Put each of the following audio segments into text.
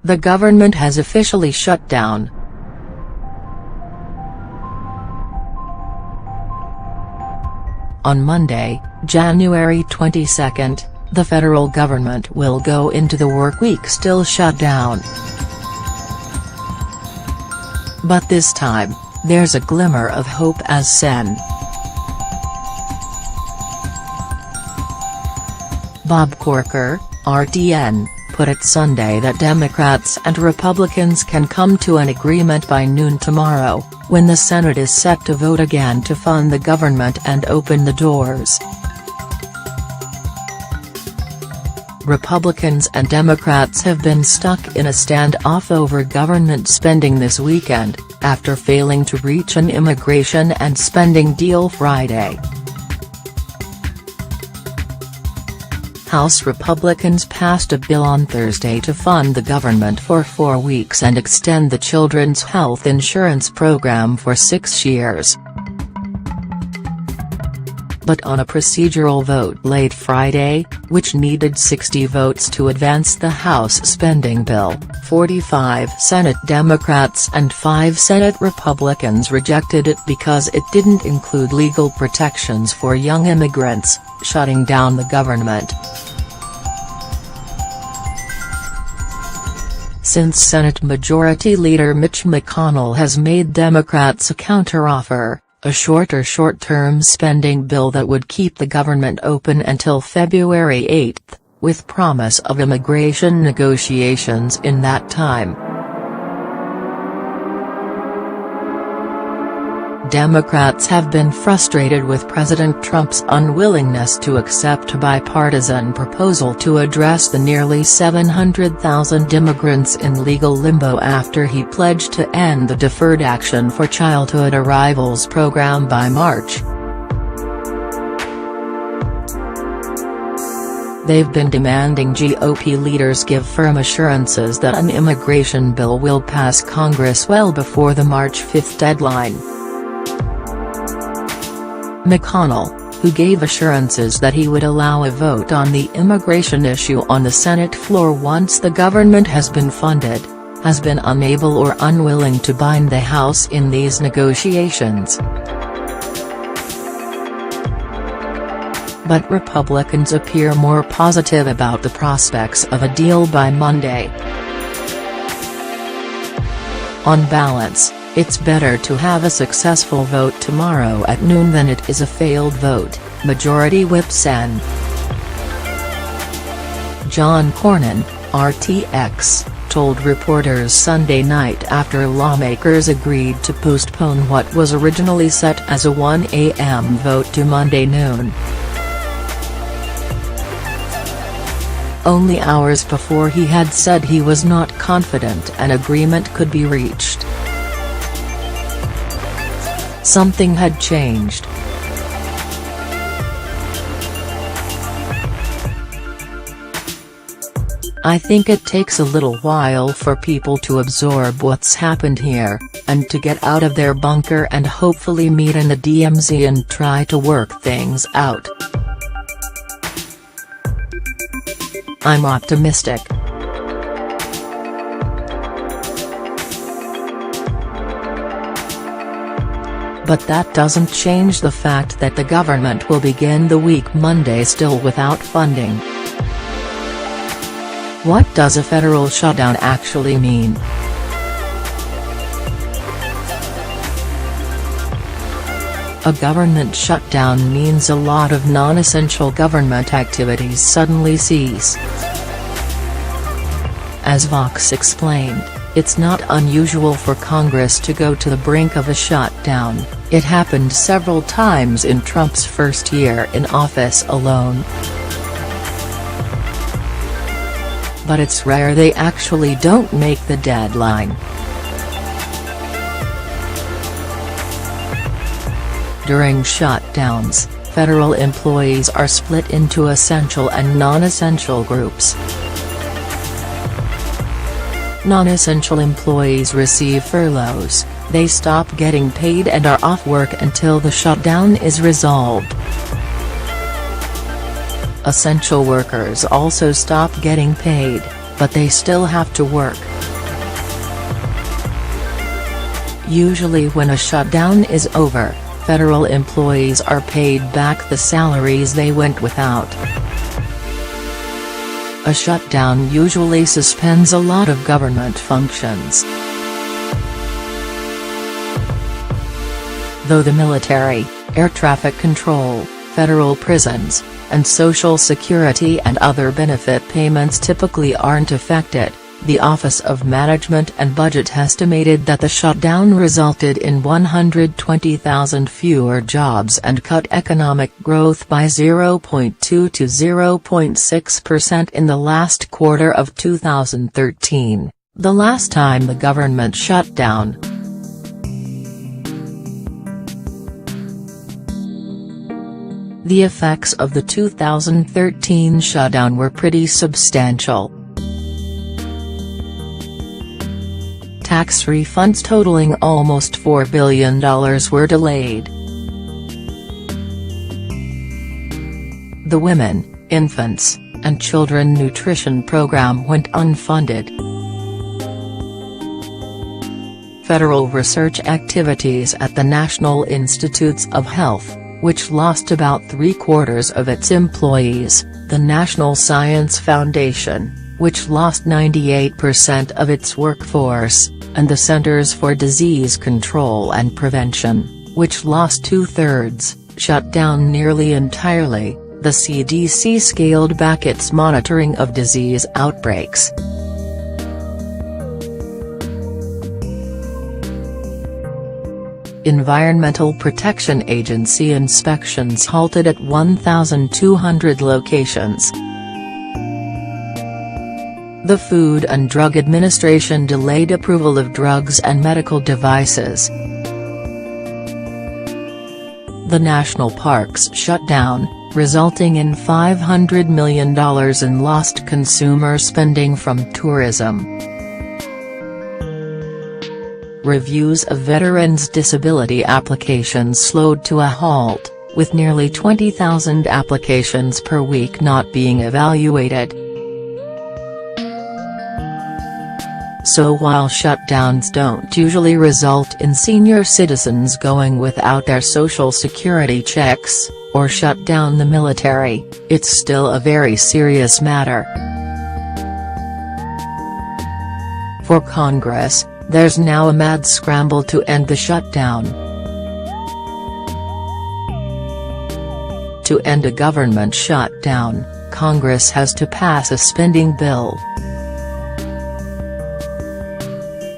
the government has officially shut down. On Monday, January 22, the federal government will go into the workweek still shut down. But this time, there's a glimmer of hope as Sen. Bob Corker, RTN, put it Sunday that Democrats and Republicans can come to an agreement by noon tomorrow, when the Senate is set to vote again to fund the government and open the doors. Republicans and Democrats have been stuck in a standoff over government spending this weekend, after failing to reach an immigration and spending deal Friday. House Republicans passed a bill on Thursday to fund the government for 4 weeks and extend the Children's Health Insurance Program for 6 years. But on a procedural vote late Friday, which needed 60 votes to advance the House spending bill, 45 Senate Democrats and 5 Senate Republicans rejected it because it didn't include legal protections for young immigrants, shutting down the government. Since Senate Majority Leader Mitch McConnell has made Democrats a counteroffer, a short-term spending bill that would keep the government open until February 8, with promise of immigration negotiations in that time. Democrats have been frustrated with President Trump's unwillingness to accept a bipartisan proposal to address the nearly 700,000 immigrants in legal limbo after he pledged to end the Deferred Action for Childhood Arrivals program by March. They've been demanding GOP leaders give firm assurances that an immigration bill will pass Congress well before the March 5 deadline. McConnell, who gave assurances that he would allow a vote on the immigration issue on the Senate floor once the government has been funded, has been unable or unwilling to bind the House in these negotiations. But Republicans appear more positive about the prospects of a deal by Monday. On balance, it's better to have a successful vote tomorrow at noon than it is a failed vote, Majority Whip Sen. John Cornyn, RTX, told reporters Sunday night after lawmakers agreed to postpone what was originally set as a 1 a.m. vote to Monday noon. Only hours before he had said he was not confident an agreement could be reached. Something had changed. I think it takes a little while for people to absorb what's happened here, and to get out of their bunker and hopefully meet in the DMZ and try to work things out. I'm optimistic. But that doesn't change the fact that the government will begin the week Monday still without funding. What does a federal shutdown actually mean? A government shutdown means a lot of non-essential government activities suddenly cease. As Vox explained, it's not unusual for Congress to go to the brink of a shutdown. It happened several times in Trump's first year in office alone. But it's rare they actually don't make the deadline. During shutdowns, federal employees are split into essential and non-essential groups. Non-essential employees receive furloughs, they stop getting paid and are off work until the shutdown is resolved. Essential workers also stop getting paid, but they still have to work. Usually when a shutdown is over, federal employees are paid back the salaries they went without. A shutdown usually suspends a lot of government functions. Though the military, air traffic control, federal prisons, and Social Security and other benefit payments typically aren't affected, the Office of Management and Budget estimated that the shutdown resulted in 120,000 fewer jobs and cut economic growth by 0.2 to 0.6% in the last quarter of 2013, the last time the government shut down. The effects of the 2013 shutdown were pretty substantial. Tax refunds totaling almost $4 billion were delayed. The Women, Infants, and Children Nutrition Program went unfunded. Federal research activities at the National Institutes of Health, which lost about 3/4 of its employees, the National Science Foundation, which lost 98% of its workforce, and the Centers for Disease Control and Prevention, which lost 2/3, shut down nearly entirely. The CDC scaled back its monitoring of disease outbreaks. Environmental Protection Agency inspections halted at 1,200 locations. The Food and Drug Administration delayed approval of drugs and medical devices. The national parks shut down, resulting in $500 million in lost consumer spending from tourism. Reviews of veterans' disability applications slowed to a halt, with nearly 20,000 applications per week not being evaluated. So while shutdowns don't usually result in senior citizens going without their Social Security checks, or shut down the military, it's still a very serious matter. For Congress, there's now a mad scramble to end the shutdown. To end a government shutdown, Congress has to pass a spending bill.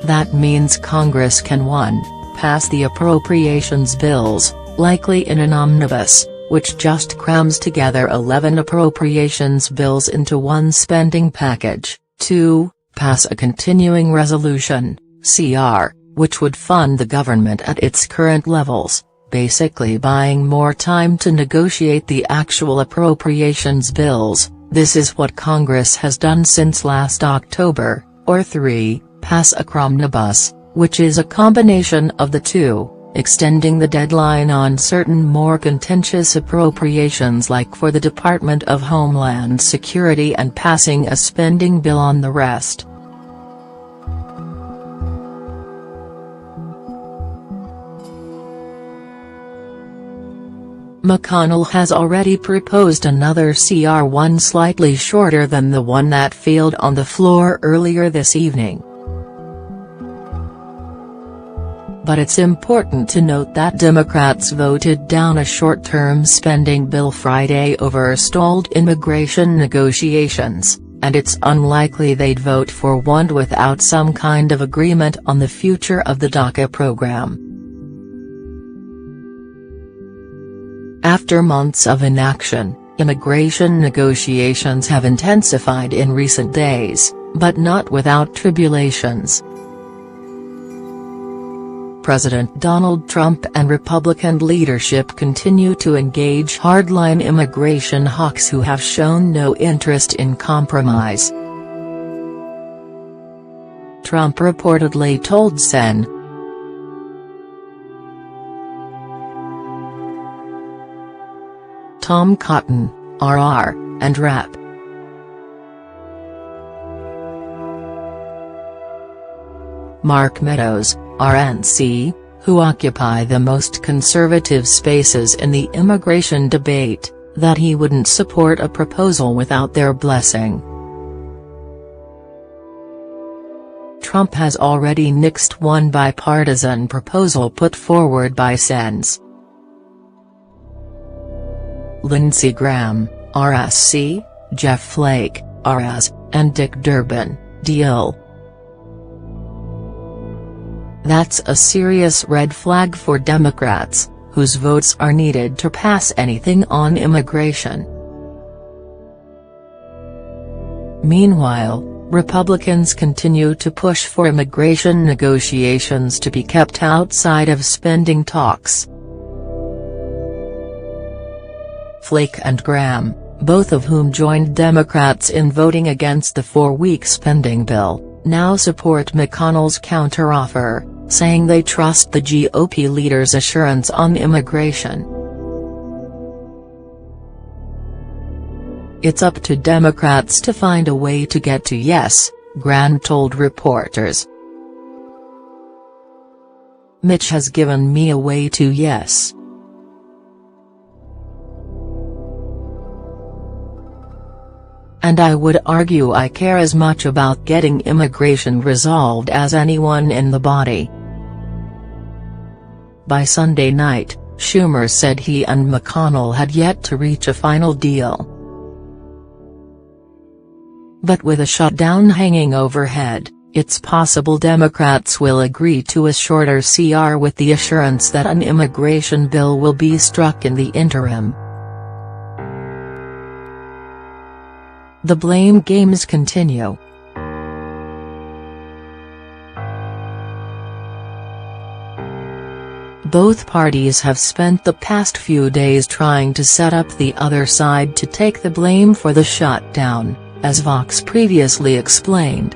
That means Congress can 1. Pass the appropriations bills, likely in an omnibus, which just crams together 11 appropriations bills into one spending package, 2. Pass a continuing resolution, CR, which would fund the government at its current levels, basically buying more time to negotiate the actual appropriations bills. This is what Congress has done since last October, or 3. Pass a cromnibus, which is a combination of the two, extending the deadline on certain more contentious appropriations like for the Department of Homeland Security and passing a spending bill on the rest. McConnell has already proposed another CR1 slightly shorter than the one that failed on the floor earlier this evening. But it's important to note that Democrats voted down a short-term spending bill Friday over stalled immigration negotiations, and it's unlikely they'd vote for one without some kind of agreement on the future of the DACA program. After months of inaction, immigration negotiations have intensified in recent days, but not without tribulations. President Donald Trump and Republican leadership continue to engage hardline immigration hawks who have shown no interest in compromise. Trump reportedly told Sen. Tom Cotton, RR, and Rep. Mark Meadows, RNC, who occupy the most conservative spaces in the immigration debate, that he wouldn't support a proposal without their blessing. Trump has already nixed one bipartisan proposal put forward by Sens. Lindsey Graham, RSC, Jeff Flake, RS, and Dick Durbin, DL. That's a serious red flag for Democrats, whose votes are needed to pass anything on immigration. Meanwhile, Republicans continue to push for immigration negotiations to be kept outside of spending talks. Flake and Graham, both of whom joined Democrats in voting against the 4-week spending bill, now support McConnell's counteroffer, saying they trust the GOP leader's assurance on immigration. It's up to Democrats to find a way to get to yes, Graham told reporters. Mitch has given me a way to yes. And I would argue I care as much about getting immigration resolved as anyone in the body. By Sunday night, Schumer said he and McConnell had yet to reach a final deal. But with a shutdown hanging overhead, it's possible Democrats will agree to a shorter CR with the assurance that an immigration bill will be struck in the interim. The blame games continue. Both parties have spent the past few days trying to set up the other side to take the blame for the shutdown, as Vox previously explained.